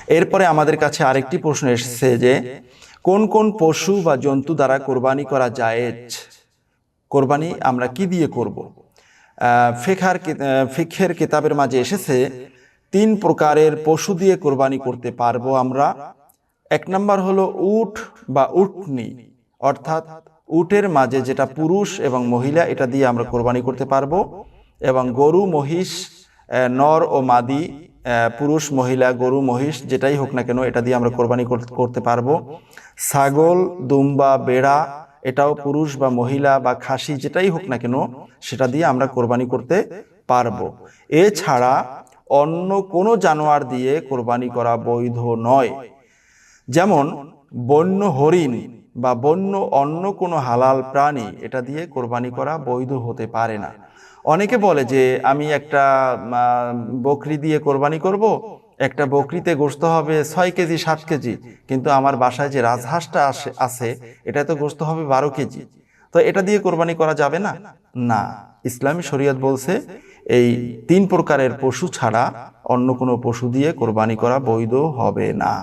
এরপরে আমাদের কাছে আরেকটি প্রশ্ন এসেছে যে কোন কোন পশু বা জন্তু দ্বারা কোরবানি করা জায়েজ, কোরবানি আমরা কি দিয়ে করব। ফিকহের কিতাবের মাঝে এসেছে 3 প্রকারের পশু দিয়ে কোরবানি করতে পারবো আমরা। এক নাম্বার হলো উট বা উটনি, অর্থাৎ উটের মাঝে যেটা পুরুষ এবং মহিলা, এটা দিয়ে আমরা কোরবানি করতে পারবো। এবং গরু মহিষ, নর ও মাদি, পুরুষ মহিলা গরু মহিষ যেটাই হোক না কেন, এটা দিয়ে আমরা কোরবানি করতে পারবো। ছাগল, দুম্বা, বেড়া, এটাও পুরুষ বা মহিলা বা খাসি যেটাই হোক না কেন, সেটা দিয়ে আমরা কোরবানি করতে পারবো। এছাড়া অন্য কোনো জানোয়ার দিয়ে কোরবানি করা বৈধ নয়। যেমন বন্য হরিণ বা বন্য অন্য কোনো হালাল প্রাণী, এটা দিয়ে কোরবানি করা বৈধ হতে পারে না। অনেকে বলে যে আমি একটা বকরি দিয়ে কোরবানি করব, একটা বকরিতে গোশত হবে 6 কেজি 7 কেজি, কিন্তু আমার বাসায় যে রাজহাঁসটা আছে এটা তো গোশত হবে 12 কেজি, তো এটা দিয়ে কোরবানি করা যাবে না। না, ইসলামী শরীয়ত বলছে এই 3 প্রকারের পশু ছাড়া অন্য কোনো পশু দিয়ে কোরবানি করা বৈধ হবে না।